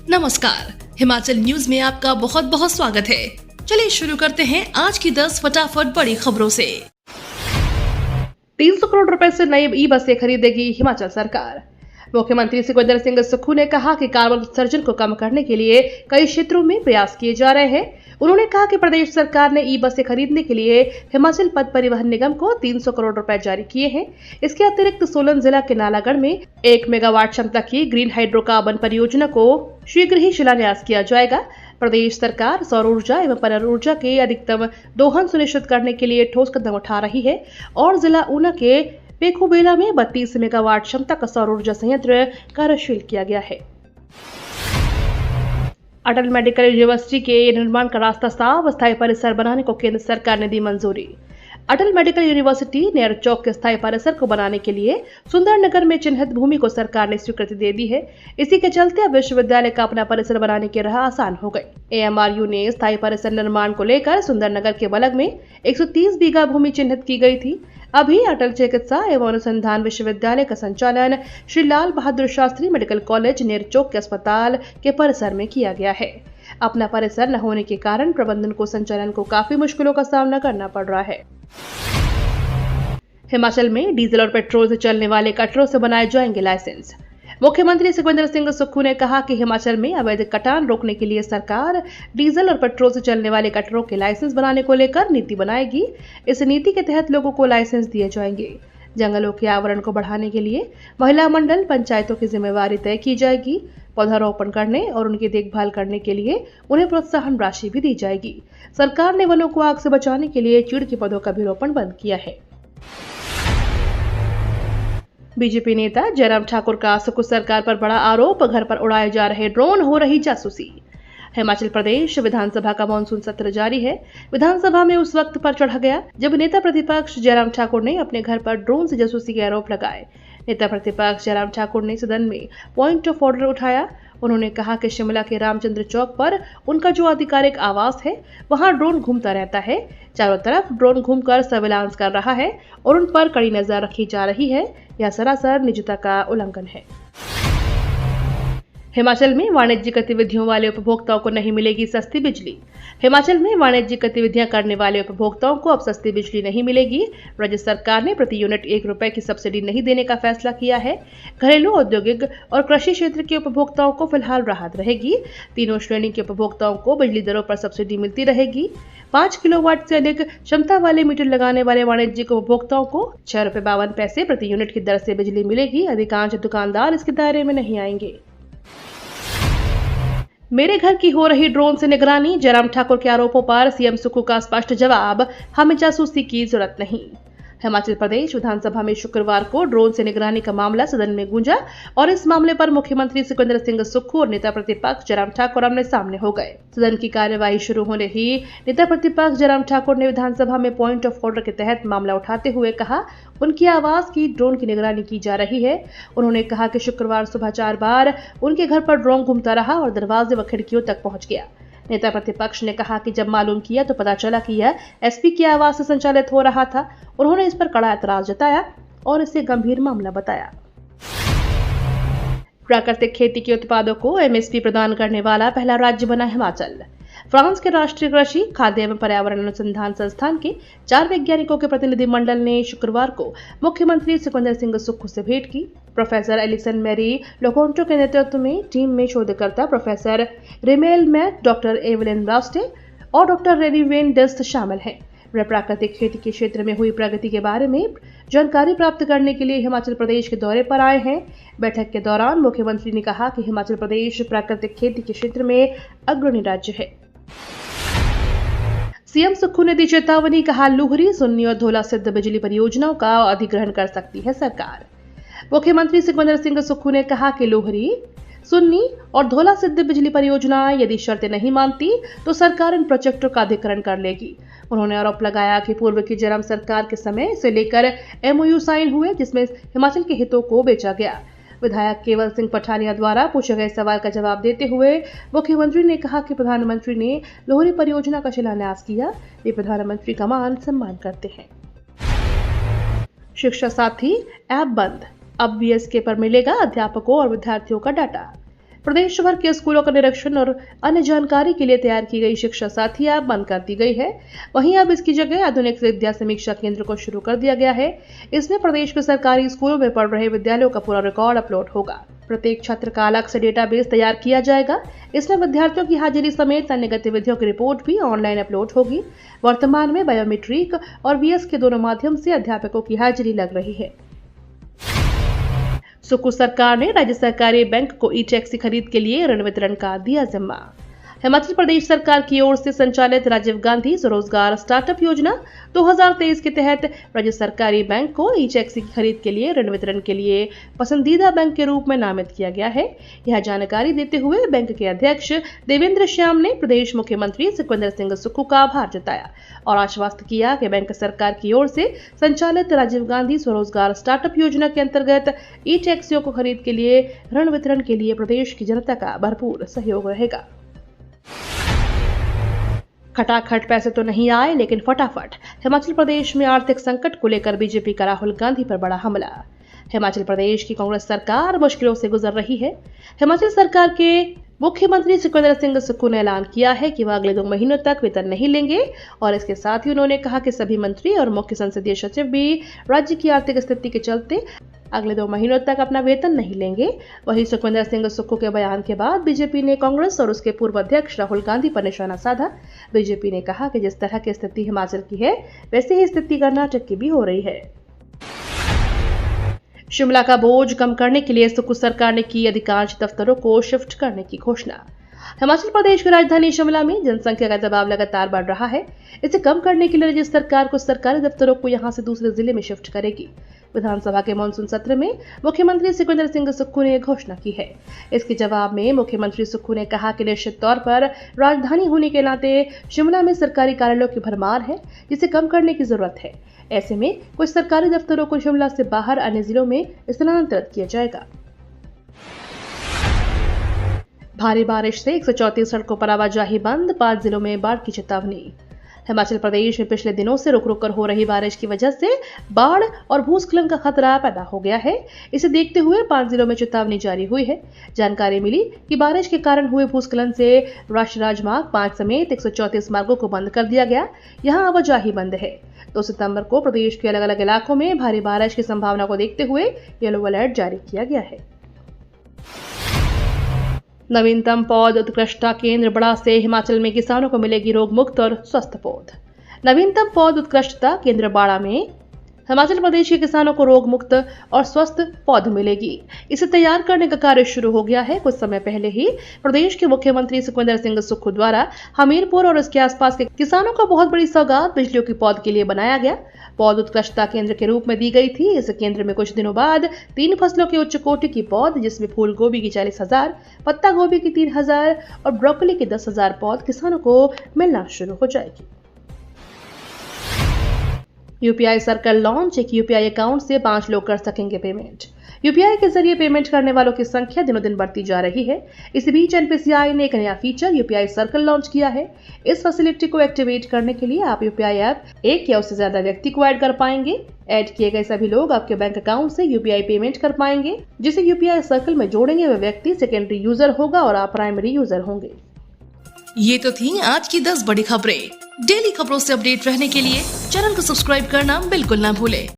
नमस्कार, हिमाचल न्यूज में आपका बहुत बहुत स्वागत है। चलिए शुरू करते हैं आज की 10 फटाफट बड़ी खबरों से। 300 करोड़ रुपए से नई ई बसें खरीदेगी हिमाचल सरकार। मुख्यमंत्री सुखविंदर सिंह सुक्खू ने कहा कि कार्बन उत्सर्जन को कम करने के लिए कई क्षेत्रों में प्रयास किए जा रहे हैं। उन्होंने कहा कि प्रदेश सरकार ने ई बसें खरीदने के लिए हिमाचल पथ परिवहन निगम को 300 करोड़ रुपए जारी किए हैं। इसके अतिरिक्त सोलन जिला के नालागढ़ में 1 मेगावाट क्षमता की ग्रीन हाइड्रोकार्बन परियोजना को शीघ्र ही शिलान्यास किया जाएगा। प्रदेश सरकार सौर ऊर्जा एवं पुनर्ऊर्जा के अधिकतम दोहन सुनिश्चित करने के लिए ठोस कदम उठा रही है और जिला ऊना के पेखुबेला में 32 मेगावाट क्षमता का सौर ऊर्जा संयंत्र कार्यशील किया गया है। अटल मेडिकल यूनिवर्सिटी के निर्माण का रास्ता साफ, स्थायी परिसर बनाने को केंद्र सरकार ने दी मंजूरी। अटल मेडिकल यूनिवर्सिटी नेहरू चौक के स्थायी परिसर को बनाने के लिए सुंदरनगर में चिन्हित भूमि को सरकार ने स्वीकृति दे दी है। इसी के चलते अब विश्वविद्यालय का अपना परिसर बनाने की राह आसान हो गई। AMRU ने स्थायी परिसर निर्माण को लेकर सुंदरनगर के बलग में 130 बीघा भूमि चिन्हित की गई थी। अभी अटल चिकित्सा एवं अनुसंधान विश्वविद्यालय का संचालन श्री लाल बहादुर शास्त्री मेडिकल कॉलेज नेहरू चौक के अस्पताल के परिसर में किया गया है। अपना परिसर न होने के कारण प्रबंधन को संचालन को काफी मुश्किलों का सामना करना पड़ रहा है। हिमाचल में डीजल और पेट्रोल से चलने वाले कटरों से बनाए जाएंगे लाइसेंस। मुख्यमंत्री सुखविंदर सिंह सुक्खू ने कहा कि हिमाचल में अवैध कटान रोकने के लिए सरकार डीजल और पेट्रोल से चलने वाले कटरों के लाइसेंस बनाने को लेकर नीति बनाएगी। इस नीति के तहत लोगों को लाइसेंस दिए जाएंगे। जंगलों के आवरण को बढ़ाने के लिए महिला मंडल पंचायतों की जिम्मेवारी तय की जाएगी। पौधारोपण करने और उनकी देखभाल करने के लिए उन्हें प्रोत्साहन राशि भी दी जाएगी। सरकार ने वनों को आग से बचाने के लिए चीड़ के पौधों का भी रोपण बंद किया है। बीजेपी नेता जयराम ठाकुर का सुक्खू सरकार पर बड़ा आरोप, घर पर उड़ाए जा रहे ड्रोन, हो रही जासूसी। हिमाचल प्रदेश विधानसभा का मानसून सत्र जारी है। विधानसभा में उस वक्त पर चढ़ा गया जब नेता प्रतिपक्ष जयराम ठाकुर ने अपने घर पर ड्रोन से जासूसी के आरोप लगाए। नेता प्रतिपक्ष जयराम ठाकुर ने सदन में पॉइंट ऑफ ऑर्डर उठाया। उन्होंने कहा कि शिमला के रामचंद्र चौक पर उनका जो आधिकारिक आवास है वहां ड्रोन घूमता रहता है। चारों तरफ ड्रोन घूमकर सर्विलांस कर रहा है और उन पर कड़ी नजर रखी जा रही है। यह सरासर निजता का उल्लंघन है। हिमाचल में वाणिज्यिक गतिविधियों वाले उपभोक्ताओं को नहीं मिलेगी सस्ती बिजली। हिमाचल में वाणिज्यिक गतिविधियां करने वाले उपभोक्ताओं को अब सस्ती बिजली नहीं मिलेगी। राज्य सरकार ने प्रति यूनिट 1 रुपए की सब्सिडी नहीं देने का फैसला किया है। घरेलू, औद्योगिक और कृषि क्षेत्र के उपभोक्ताओं को फिलहाल राहत रहेगी। तीनों श्रेणी के उपभोक्ताओं को बिजली दरों पर सब्सिडी मिलती रहेगी। 5 किलोवाट से अधिक क्षमता वाले मीटर लगाने वाले वाणिज्यिक उपभोक्ताओं को 6 रुपए 52 पैसे प्रति यूनिट की दर से बिजली मिलेगी। अधिकांश दुकानदार इसके दायरे में नहीं आएंगे। मेरे घर की हो रही ड्रोन से निगरानी, जयराम ठाकुर के आरोपों पर सीएम सुक्खू का स्पष्ट जवाब, हमें जासूसी की जरूरत नहीं। हिमाचल प्रदेश विधानसभा में शुक्रवार को ड्रोन से निगरानी का मामला सदन में गूंजा और इस मामले पर मुख्यमंत्री सुखविंदर सिंह सुक्खू और नेता प्रतिपक्ष जयराम ठाकुर आमने सामने हो गए। सदन की कार्यवाही शुरू होने ही नेता प्रतिपक्ष जयराम ठाकुर ने विधानसभा में पॉइंट ऑफ ऑर्डर के तहत मामला उठाते हुए कहा उनकी आवास की ड्रोन की निगरानी की जा रही है। उन्होंने कहा कि शुक्रवार सुबह 4 बार उनके घर पर ड्रोन घूमता रहा और दरवाजे व खिड़कियों तक पहुंच गया। नेता प्रतिपक्ष ने कहा कि जब मालूम किया तो पता चला कि यह एसपी की आवाज से संचालित हो रहा था। उन्होंने इस पर कड़ा एतराज जताया और इसे गंभीर मामला बताया। प्राकृतिक खेती के उत्पादों को MSP प्रदान करने वाला पहला राज्य बना हिमाचल। फ्रांस के राष्ट्रीय कृषि, खाद्य एवं पर्यावरण अनुसंधान संस्थान के 4 वैज्ञानिकों के प्रतिनिधिमंडल ने शुक्रवार को मुख्यमंत्री सुखविंदर सिंह सुक्खू से भेंट की। प्रोफेसर एलिसन मैरी लोकोंटो के नेतृत्व में टीम में शोधकर्ता professor Rimel Matt, doctor Evelyn Raste और डॉक्टर रेनी वेन डस्ट शामिल हैं। वे प्राकृतिक खेती के क्षेत्र में हुई प्रगति के बारे में जानकारी प्राप्त करने के लिए हिमाचल प्रदेश के दौरे पर आए हैं। बैठक के दौरान मुख्यमंत्री ने कहा कि हिमाचल प्रदेश प्राकृतिक खेती के क्षेत्र में अग्रणी राज्य है। सीएम सुक्खू ने दी चेतावनी, कहा लुहरी, सुन्नी और धौला सिद्ध बिजली परियोजनाओं का अधिग्रहण कर सकती है सरकार। मुख्यमंत्री सुखविंदर सिंह सुक्खू ने कहा कि लुहरी, सुन्नी और धौला सिद्ध बिजली परियोजनाएं यदि शर्तें नहीं मानती तो सरकार इन प्रोजेक्टों का अधिग्रहण कर लेगी। उन्होंने आरोप लगाया कि पूर्व की जयराम सरकार के समय से लेकर MOU साइन हुए जिसमें हिमाचल के हितों को बेचा गया। विधायक केवल सिंह पठानिया द्वारा पूछे गए सवाल का जवाब देते हुए मुख्यमंत्री ने कहा कि प्रधानमंत्री ने लोहरी परियोजना का शिलान्यास किया। वे प्रधानमंत्री का मान सम्मान करते हैं। शिक्षा साथी ऐप बंद, अब BSK पर मिलेगा अध्यापकों और विद्यार्थियों का डाटा। प्रदेश भर के स्कूलों का निरीक्षण और अन्य जानकारी के लिए तैयार की गई शिक्षा साथी ऐप बंद कर दी गई है। वहीं अब इसकी जगह आधुनिक विद्या समीक्षा केंद्र को शुरू कर दिया गया है। इसमें प्रदेश के सरकारी स्कूलों में पढ़ रहे विद्यालयों का पूरा रिकॉर्ड अपलोड होगा। प्रत्येक छात्र का अलग से डेटाबेस तैयार किया जाएगा। इसमें विद्यार्थियों की हाजिरी समेत अन्य गतिविधियों की रिपोर्ट भी ऑनलाइन अपलोड होगी। वर्तमान में बायोमेट्रिक और वीएस के दोनों माध्यम से अध्यापकों की हाजिरी लग रही है। सुक्खू सरकार ने राज्य सरकारी बैंक को ई-टैक्सी खरीद के लिए ऋण वितरण का दिया जिम्मा। हिमाचल प्रदेश सरकार की ओर से संचालित राजीव गांधी स्वरोजगार स्टार्टअप योजना 2023 के तहत राज्य सरकारी बैंक को ई-टैक्सी की खरीद के लिए ऋण वितरण के लिए पसंदीदा बैंक के रूप में नामित किया गया है। यह जानकारी देते हुए बैंक के अध्यक्ष देवेंद्र श्याम ने प्रदेश मुख्यमंत्री सुखविंदर सिंह सुक्खू का आभार जताया और आश्वस्त किया कि बैंक सरकार की ओर से संचालित राजीव गांधी स्वरोजगार स्टार्टअप योजना के अंतर्गत ई-टैक्सियों को खरीद के लिए ऋण वितरण के लिए प्रदेश की जनता का भरपूर सहयोग रहेगा। खटाखट पैसे तो नहीं आए, लेकिन फटाफट हिमाचल प्रदेश में आर्थिक संकट को लेकर बीजेपी का राहुल गांधी पर बड़ा हमला। हिमाचल प्रदेश की कांग्रेस सरकार मुश्किलों से गुजर रही है। हिमाचल सरकार के मुख्यमंत्री सुखविंदर सिंह सुक्खू ने ऐलान किया है कि वह अगले 2 महीनों तक वेतन नहीं लेंगे और इसके साथ ही उन्होंने कहा कि सभी मंत्री और मुख्य संसदीय सचिव भी राज्य की आर्थिक स्थिति के चलते अगले 2 महीनों तक अपना वेतन नहीं लेंगे। वहीं सुखविंदर सिंह सुक्खू के बयान के बाद बीजेपी ने कांग्रेस और उसके पूर्व अध्यक्ष राहुल गांधी पर निशाना साधा। बीजेपी ने कहा कि जिस तरह की स्थिति हिमाचल की है, वैसे ही स्थिति कर्नाटक की भी हो रही है। शिमला का बोझ कम करने के लिए सुक्खू सरकार ने की अधिकांश दफ्तरों को शिफ्ट करने की घोषणा। हिमाचल प्रदेश की राजधानी शिमला में जनसंख्या का दबाव लगातार बढ़ रहा है। इसे कम करने के लिए राज्य सरकार कुछ सरकारी दफ्तरों को यहां से दूसरे जिले में शिफ्ट करेगी। विधानसभा के मानसून सत्र में मुख्यमंत्री सुखविंदर सिंह सुक्खू ने घोषणा की है। इसके जवाब में मुख्यमंत्री सुक्खू ने कहा कि निश्चित तौर पर राजधानी होने के नाते शिमला में सरकारी कार्यालयों की भरमार है, जिसे कम करने की जरूरत है। ऐसे में कुछ सरकारी दफ्तरों को शिमला से बाहर अन्य जिलों में स्थानांतरित किया जाएगा। भारी बारिश से 134 सड़कों पर आवाजाही बंद, 5 जिलों में बाढ़ की चेतावनी। हिमाचल प्रदेश में पिछले दिनों से रुक रुक कर हो रही बारिश की वजह से बाढ़ और भूस्खलन का खतरा पैदा हो गया है। इसे देखते हुए 5 जिलों में चेतावनी जारी हुई है। जानकारी मिली कि बारिश के कारण हुए भूस्खलन से राष्ट्रीय राजमार्ग 5 समेत 134 मार्गों को बंद कर दिया गया। यहां आवाजाही बंद है। 2 सितंबर को प्रदेश के अलग अलग इलाकों में भारी बारिश की संभावना को देखते हुए येलो अलर्ट जारी किया गया है। नवीनतम पौध उत्कृष्टता केंद्र बड़ा से हिमाचल में किसानों को मिलेगी रोग मुक्त और स्वस्थ पौध। नवीनतम पौध उत्कृष्टता केंद्र बाड़ा में हिमाचल प्रदेश के किसानों को रोग मुक्त और स्वस्थ पौध मिलेगी। इसे तैयार करने का कार्य शुरू हो गया है। कुछ समय पहले ही प्रदेश के मुख्यमंत्री सुखविंदर सिंह सुक्खू द्वारा हमीरपुर और उसके आसपास के किसानों को बहुत बड़ी सौगात बिजलियों की पौध के लिए बनाया गया। पौध उत्कृष्टता केंद्र के रूप में दी गई थी। इस केंद्र में कुछ दिनों बाद 3 फसलों के उच्च कोटि की पौध, जिसमें फूल गोभी की 40,000, पत्ता गोभी की 3,000 और ब्रोकली की 10,000 पौध किसानों को मिलना शुरू हो जाएगी। UPI circle launch. एक यूपीआई अकाउंट से 5 लोग कर सकेंगे पेमेंट। यूपीआई के जरिए पेमेंट करने वालों की संख्या दिनों दिन बढ़ती जा रही है। इसी बीच एनपीसीआई ने एक नया फीचर यूपीआई सर्कल लॉन्च किया है। इस फैसिलिटी को एक्टिवेट करने के लिए आप यूपीआई ऐप एक या उससे ज्यादा व्यक्ति को ऐड कर पाएंगे। ऐड किए गए सभी लोग आपके बैंक अकाउंट से यूपीआई पेमेंट कर पाएंगे। जिसे यूपीआई सर्कल में जोड़ेंगे वह व्यक्ति सेकेंडरी यूजर होगा और आप प्राइमरी यूजर होंगे। ये तो थी आज की 10 बड़ी खबरें। डेली खबरों से अपडेट रहने के लिए चैनल को सब्सक्राइब करना बिल्कुल ना भूलें।